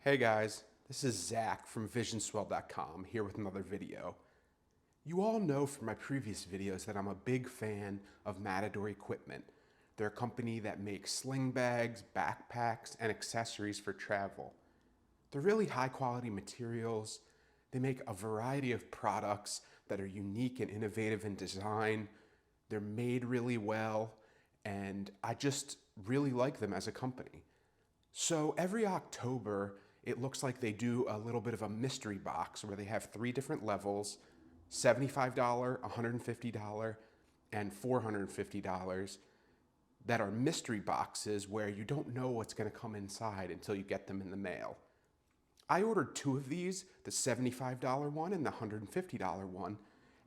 Hey guys, this is Zach from visionswell.com here with another video. You all know from my previous videos that I'm a big fan of Matador equipment. They're a company that makes sling bags, backpacks, and accessories for travel. They're really high quality materials. They make a variety of products that are unique and innovative in design. They're made really well, and I just really like them as a company. So every October, it looks like they do a little bit of a mystery box where they have 3 different levels, $75, $150, and $450, that are mystery boxes where you don't know what's going to come inside until you get them in the mail. I ordered 2 of these, the $75 one and the $150 one,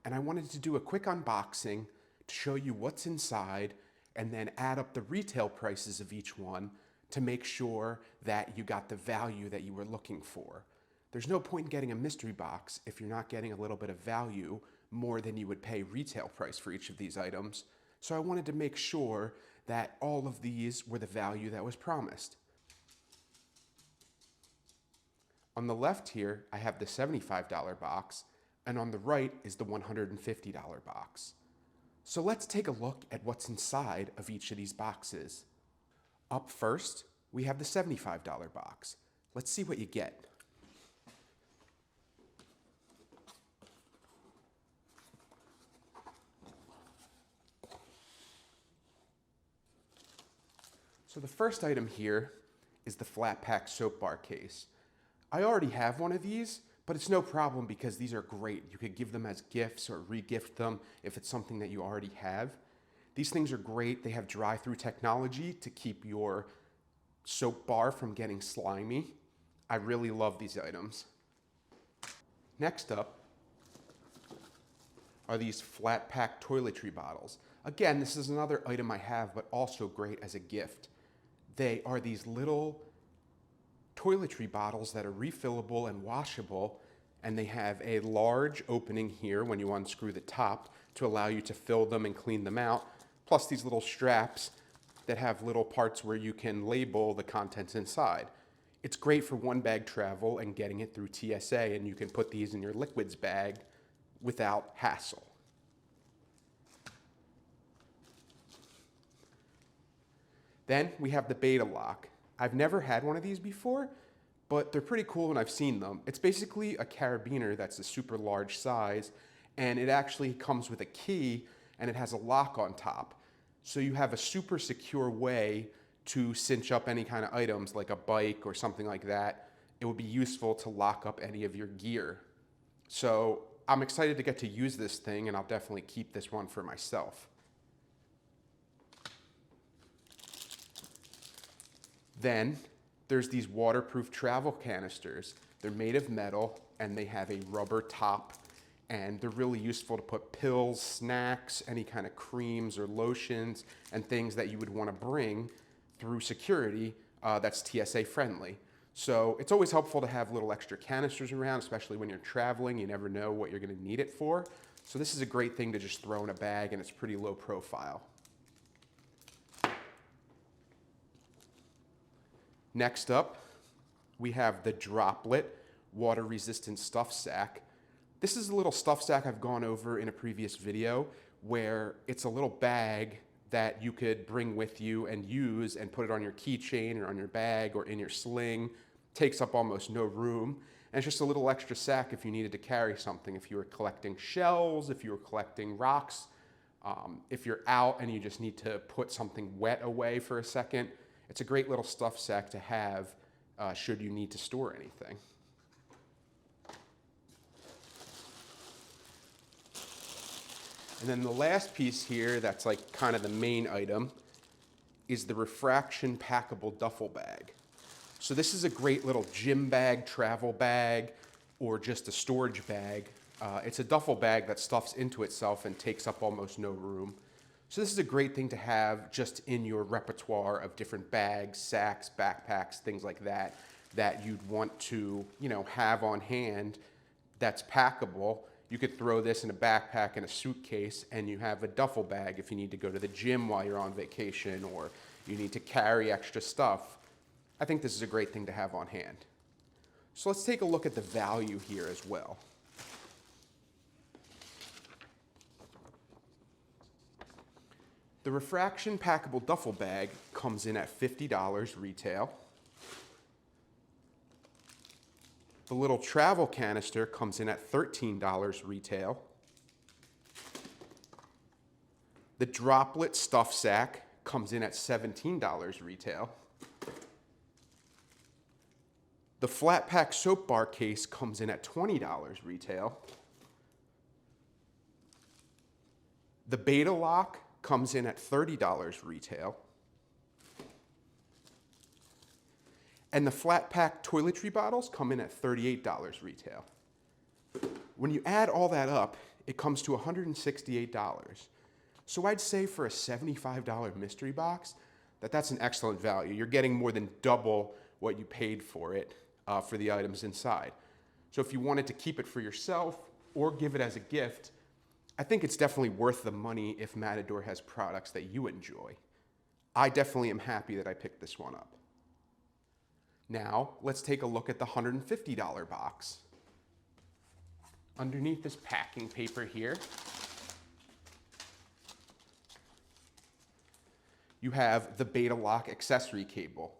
and I wanted to do a quick unboxing to show you what's inside and then add up the retail prices of each one to make sure that you got the value that you were looking for. There's no point in getting a mystery box if you're not getting a little bit of value more than you would pay retail price for each of these items. So I wanted to make sure that all of these were the value that was promised. On the left here, I have the $75 box, and on the right is the $150 box. So let's take a look at what's inside of each of these boxes. Up first, we have the $75 box. Let's see what you get. So the first item here is the flat pack soap bar case. I already have one of these, but it's no problem because these are great. You could give them as gifts or re-gift them if it's something that you already have. These things are great. They have dry-through technology to keep your soap bar from getting slimy. I really love these items. Next up are these flat pack toiletry bottles. Again, this is another item I have, but also great as a gift. They are these little toiletry bottles that are refillable and washable, and they have a large opening here when you unscrew the top to allow you to fill them and clean them out, plus these little straps that have little parts where you can label the contents inside. It's great for one bag travel and getting it through TSA, and you can put these in your liquids bag without hassle. Then we have the Beta Lock. I've never had one of these before, but they're pretty cool when I've seen them. It's basically a carabiner that's a super large size, and it actually comes with a key and it has a lock on top. So you have a super secure way to cinch up any kind of items like a bike or something like that. It would be useful to lock up any of your gear. So I'm excited to get to use this thing, and I'll definitely keep this one for myself. Then there's these waterproof travel canisters. They're made of metal and they have a rubber top, and they're really useful to put pills, snacks, any kind of creams or lotions and things that you would want to bring through security that's TSA friendly. So it's always helpful to have little extra canisters around, especially when you're traveling. You never know what you're going to need it for. So this is a great thing to just throw in a bag, and it's pretty low profile. Next up, we have the Droplet water-resistant stuff sack. This is a little stuff sack I've gone over in a previous video, where it's a little bag that you could bring with you and use and put it on your keychain or on your bag or in your sling. Takes up almost no room. And it's just a little extra sack if you needed to carry something, if you were collecting shells, if you were collecting rocks, if you're out and you just need to put something wet away for a second. It's a great little stuff sack to have should you need to store anything. And then the last piece here that's like kind of the main item is the refraction packable duffel bag. So this is a great little gym bag, travel bag, or just a storage bag. It's a duffel bag that stuffs into itself and takes up almost no room. So this is a great thing to have just in your repertoire of different bags, sacks, backpacks, things like that, that you'd want to, have on hand that's packable. You could throw this in a backpack and a suitcase, and you have a duffel bag if you need to go to the gym while you're on vacation or you need to carry extra stuff. I think this is a great thing to have on hand. So let's take a look at the value here as well. The Refraction Packable Duffel Bag comes in at $50 retail. The little travel canister comes in at $13 retail. The droplet stuff sack comes in at $17 retail. The flat pack soap bar case comes in at $20 retail. The Beta Lock comes in at $30 retail. And the flat pack toiletry bottles come in at $38 retail. When you add all that up, it comes to $168. So I'd say for a $75 mystery box, that's an excellent value. You're getting more than double what you paid for it for the items inside. So if you wanted to keep it for yourself or give it as a gift, I think it's definitely worth the money if Matador has products that you enjoy. I definitely am happy that I picked this one up. Now, let's take a look at the $150 box. Underneath this packing paper here, you have the Beta Lock accessory cable.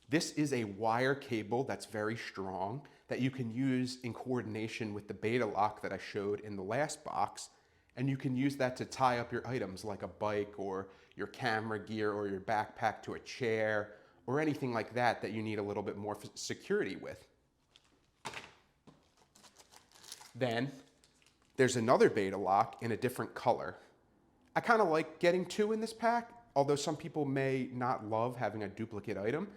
This is a wire cable that's very strong that you can use in coordination with the Beta Lock that I showed in the last box, and you can use that to tie up your items like a bike or your camera gear or your backpack to a chair or anything like that that you need a little bit more security with. Then there's another Beta Lock in a different color. I kind of like getting two in this pack, although some people may not love having a duplicate item.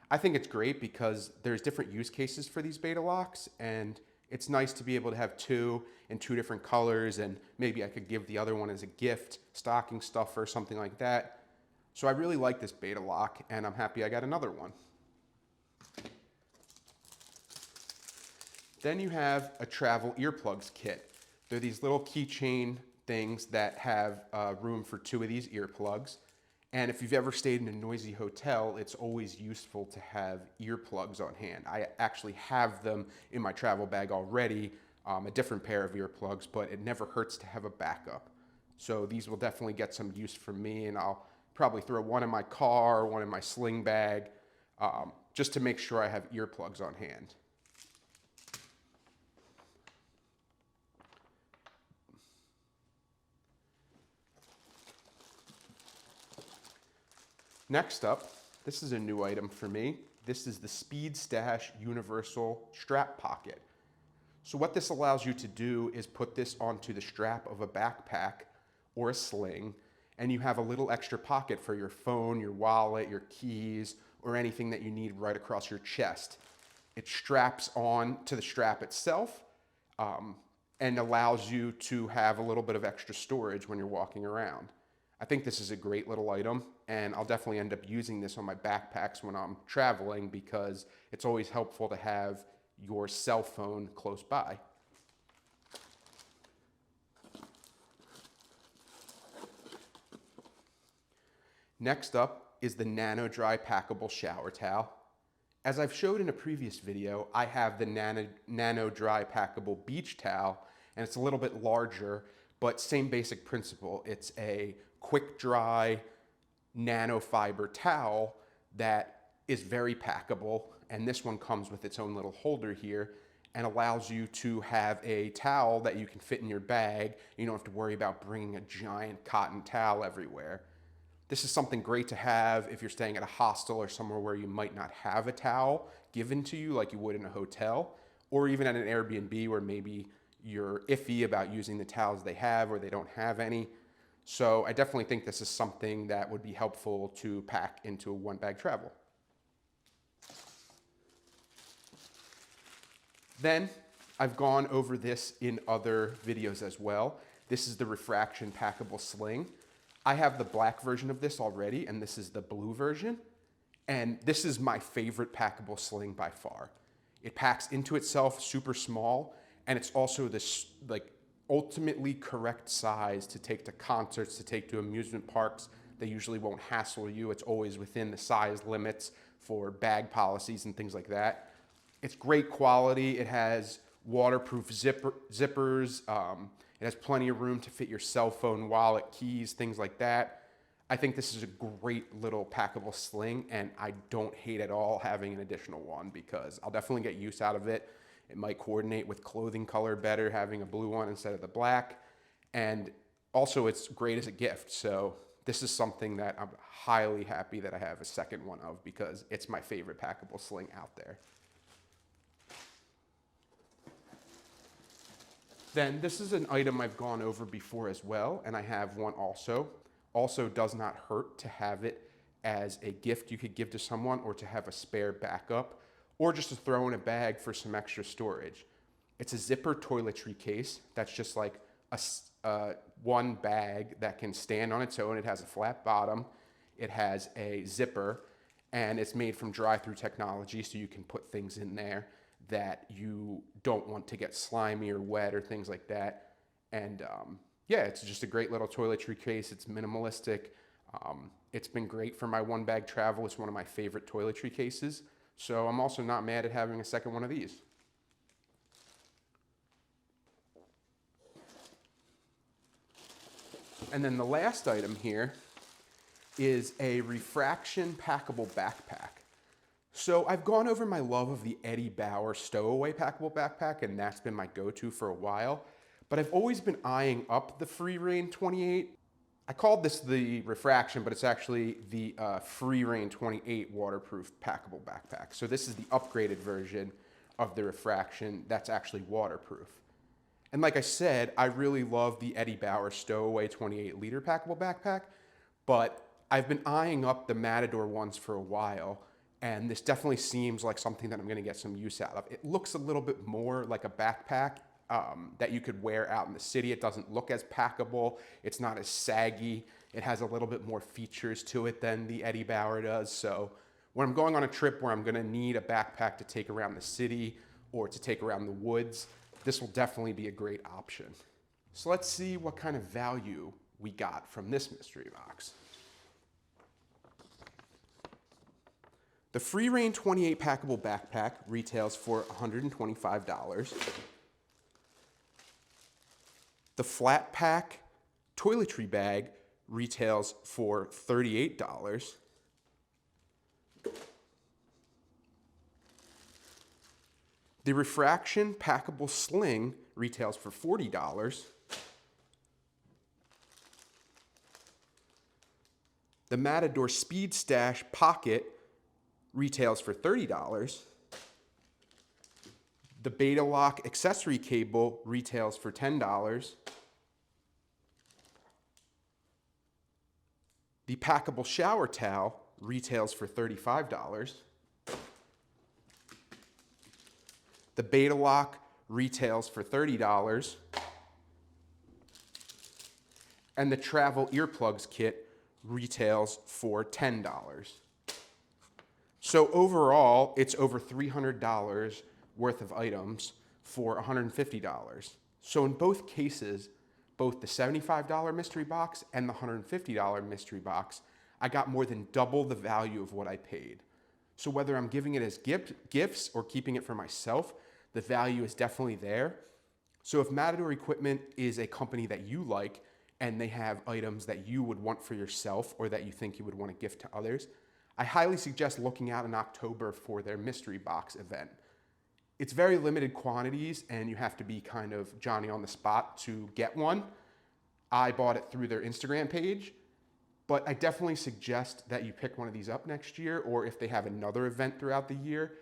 I think it's great because there's different use cases for these Beta Locks, and it's nice to be able to have two in two different colors, and maybe I could give the other one as a gift, stocking stuffer, something like that. So I really like this Beta Lock, and I'm happy I got another one. Then you have a travel earplugs kit. They're these little keychain things that have room for two of these earplugs. And if you've ever stayed in a noisy hotel, it's always useful to have earplugs on hand. I actually have them in my travel bag already, a different pair of earplugs, but it never hurts to have a backup. So these will definitely get some use from me, and I'll probably throw one in my car, one in my sling bag, just to make sure I have earplugs on hand. Next up, this is a new item for me. This is the Speed Stash Universal Strap Pocket. So what this allows you to do is put this onto the strap of a backpack or a sling, and you have a little extra pocket for your phone, your wallet, your keys, or anything that you need right across your chest. It straps on to the strap itself and allows you to have a little bit of extra storage when you're walking around. I think this is a great little item, and I'll definitely end up using this on my backpacks when I'm traveling because it's always helpful to have your cell phone close by. Next up is the Nano Dry Packable Shower Towel. As I've showed in a previous video, I have the Nano Dry Packable Beach Towel, and it's a little bit larger, but same basic principle. It's a quick dry nanofiber towel that is very packable, and this one comes with its own little holder here and allows you to have a towel that you can fit in your bag. You don't have to worry about bringing a giant cotton towel everywhere. This is something great to have if you're staying at a hostel or somewhere where you might not have a towel given to you like you would in a hotel, or even at an Airbnb where maybe you're iffy about using the towels they have or they don't have any. So I definitely think this is something that would be helpful to pack into a one-bag travel. Then I've gone over this in other videos as well. This is the Refraction Packable Sling. I have the black version of this already, and this is the blue version. And this is my favorite packable sling by far. It packs into itself super small, and it's also this ultimately correct size to take to concerts, to take to amusement parks. They usually won't hassle you. It's always within the size limits for bag policies and things like that. It's great quality. It has waterproof zippers. It has plenty of room to fit your cell phone, wallet, keys, things like that. I think this is a great little packable sling, and I don't hate at all having an additional one because I'll definitely get use out of it. It might coordinate with clothing color better, having a blue one instead of the black. And also it's great as a gift. So this is something that I'm highly happy that I have a second one of because it's my favorite packable sling out there. Then this is an item I've gone over before as well, and I have one also. Also does not hurt to have it as a gift you could give to someone or to have a spare backup or just to throw in a bag for some extra storage. It's a zipper toiletry case that's just like a one bag that can stand on its own. It has a flat bottom, it has a zipper, and it's made from dry-through technology so you can put things in there that you don't want to get slimy or wet or things like that. And yeah, it's just a great little toiletry case. It's minimalistic. It's been great for my one bag travel. It's one of my favorite toiletry cases. So I'm also not mad at having a second one of these. And then the last item here is a refraction packable backpack. So I've gone over my love of the Eddie Bauer stowaway packable backpack, and that's been my go-to for a while. But I've always been eyeing up the Free Reign 28. I called this the refraction, but it's actually the Free Reign 28 waterproof packable backpack. So this is the upgraded version of the refraction that's actually waterproof. And like I said, I really love the Eddie Bauer stowaway 28 liter packable backpack, but I've been eyeing up the Matador ones for a while. And this definitely seems like something that I'm gonna get some use out of. It looks a little bit more like a backpack that you could wear out in the city. It doesn't look as packable. It's not as saggy. It has a little bit more features to it than the Eddie Bauer does. So when I'm going on a trip where I'm gonna need a backpack to take around the city or to take around the woods, this will definitely be a great option. So let's see what kind of value we got from this mystery box. The Free Reign 28 packable backpack retails for $125. The flat pack toiletry bag retails for $38. The refraction packable sling retails for $40. The Matador Speed Stash pocket retails for $30. The Beta Lock accessory cable retails for $10. The packable shower towel retails for $35. The Beta Lock retails for $30. And the travel earplugs kit retails for $10. So overall, it's over $300 worth of items for $150. So in both cases, both the $75 mystery box and the $150 mystery box, I got more than double the value of what I paid. So whether I'm giving it as gifts or keeping it for myself, the value is definitely there. So if Matador Equipment is a company that you like and they have items that you would want for yourself or that you think you would want to gift to others, I highly suggest looking out in October for their mystery box event. It's very limited quantities and you have to be kind of Johnny on the spot to get one. I bought it through their Instagram page, but I definitely suggest that you pick one of these up next year or if they have another event throughout the year,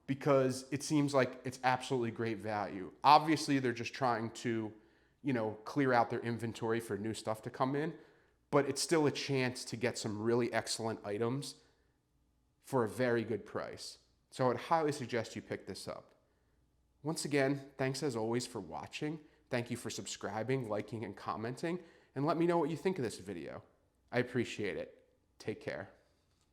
because it seems like it's absolutely great value. Obviously, they're just trying to, clear out their inventory for new stuff to come in, but it's still a chance to get some really excellent items for a very good price. So I would highly suggest you pick this up. Once again, thanks as always for watching. Thank you for subscribing, liking, and commenting, and let me know what you think of this video. I appreciate it. Take care.